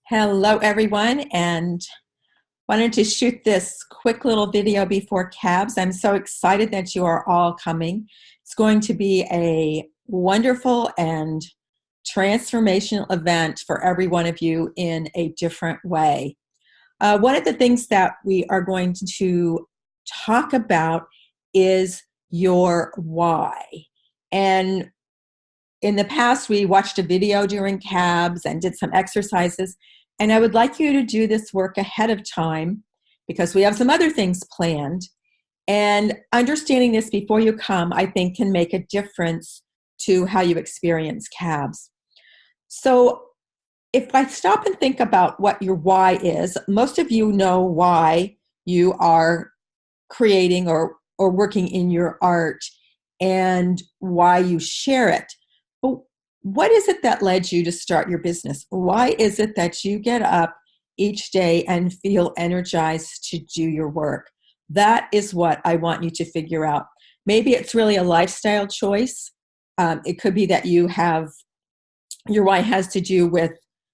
Hello, everyone, and wanted to shoot this quick little video before CABS. I'm so excited that you are all coming. It's going to be a wonderful and transformational event for every one of you in a different way. One of the things that we are going to talk about is your why. And in the past, we watched a video during CABS and did some exercises. And I would like you to do this work ahead of time because we have some other things planned. And understanding this before you come, I think, can make a difference to how you experience CABS. So if I stop and think about what your why is, most of you know why you are creating or working in your art and why you share it. But what is it that led you to start your business? Why is it that you get up each day and feel energized to do your work? That is what I want you to figure out. Maybe it's really a lifestyle choice. It could be that your why has to do with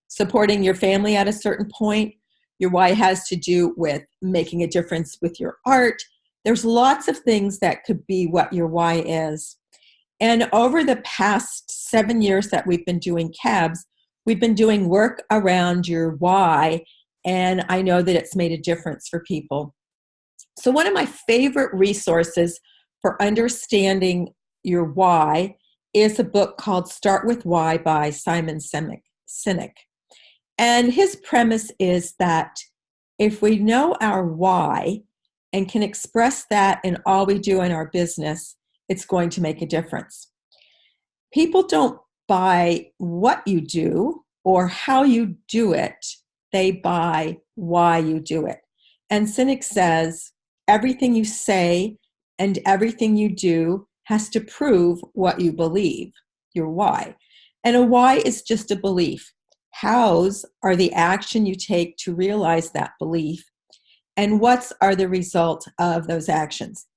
supporting your family at a certain point. Your why has to do with making a difference with your art. There's lots of things that could be what your why is. And over the past 7 years that we've been doing CABS, we've been doing work around your why, and I know that it's made a difference for people. So one of my favorite resources for understanding your why is a book called Start With Why by Simon Sinek. And his premise is that if we know our why and can express that in all we do in our business, it's going to make a difference. People don't buy what you do or how you do it. They buy why you do it. And Sinek says, everything you say and everything you do has to prove what you believe, your why. And a why is just a belief. Hows are the action you take to realize that belief. And what's are the result of those actions?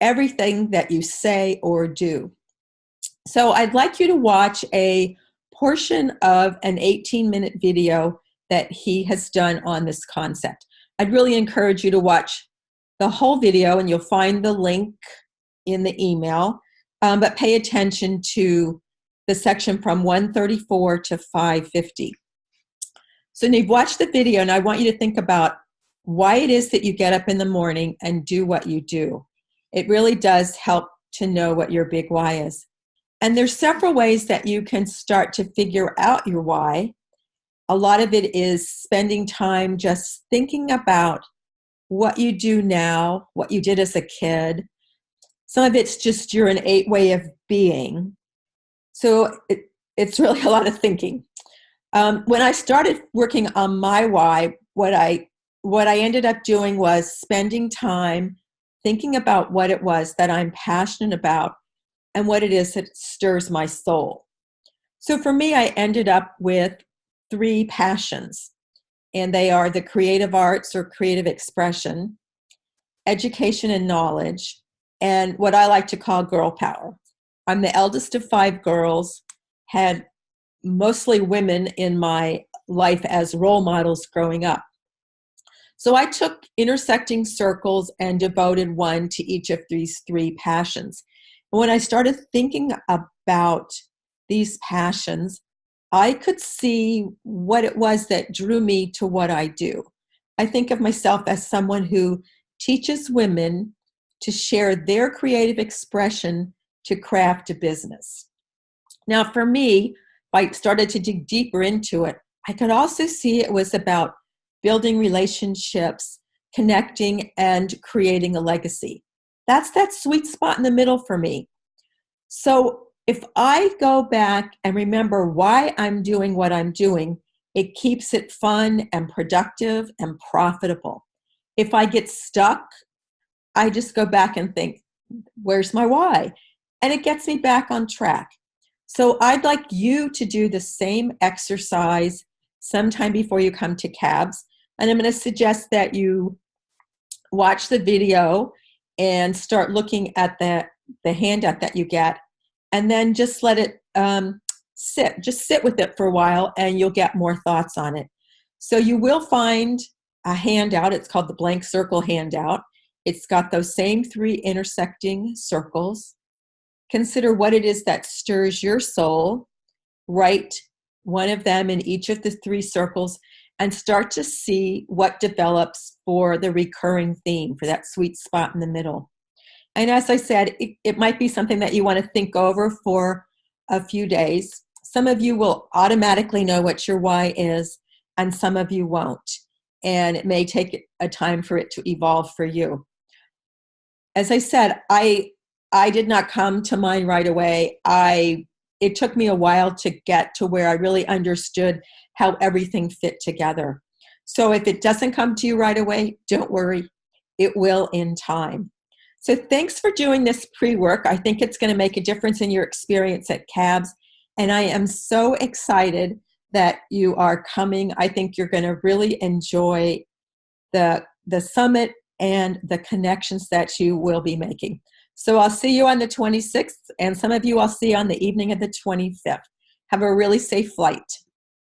Everything that you say or do. So I'd like you to watch a portion of an 18-minute video that he has done on this concept. I'd really encourage you to watch the whole video, and you'll find the link in the email, but pay attention to the section from 134 to 550. So you've watched the video, and I want you to think about why it is that you get up in the morning and do what you do. It really does help to know what your big why is. And there's several ways that you can start to figure out your why. A lot of it is spending time just thinking about what you do now, what you did as a kid. Some of it's just your innate way of being. So it's really a lot of thinking. When I started working on my why, what I ended up doing was spending time thinking about what it was that I'm passionate about and what it is that stirs my soul. So for me, I ended up with 3 passions, and they are the creative arts or creative expression, education and knowledge, and what I like to call girl power. I'm the eldest of 5 girls, had mostly women in my life as role models growing up. So I took intersecting circles and devoted one to each of these 3 passions. And when I started thinking about these passions, I could see what it was that drew me to what I do. I think of myself as someone who teaches women to share their creative expression to craft a business. Now, for me, if I started to dig deeper into it, I could also see it was about building relationships, connecting, and creating a legacy. That's that sweet spot in the middle for me. So if I go back and remember why I'm doing what I'm doing, it keeps it fun and productive and profitable. If I get stuck, I just go back and think, where's my why? And it gets me back on track. So I'd like you to do the same exercise sometime before you come to CABS. And I'm going to suggest that you watch the video and start looking at the handout that you get, and then just let it just sit with it for a while, and you'll get more thoughts on it. So you will find a handout. It's called the blank circle handout. It's got those same 3 intersecting circles. Consider what it is that stirs your soul. Write one of them in each of the 3 circles and start to see what develops for the recurring theme, for that sweet spot in the middle. And as I said, it might be something that you want to think over for a few days. Some of you will automatically know what your why is, and some of you won't. And it may take a time for it to evolve for you. As I said, I did not come to mind right away. It took me a while to get to where I really understood how everything fit together. So if it doesn't come to you right away, don't worry. It will in time. So thanks for doing this pre-work. I think it's going to make a difference in your experience at CABS. And I am so excited that you are coming. I think you're going to really enjoy the summit and the connections that you will be making. So I'll see you on the 26th, and some of you I'll see on the evening of the 25th. Have a really safe flight.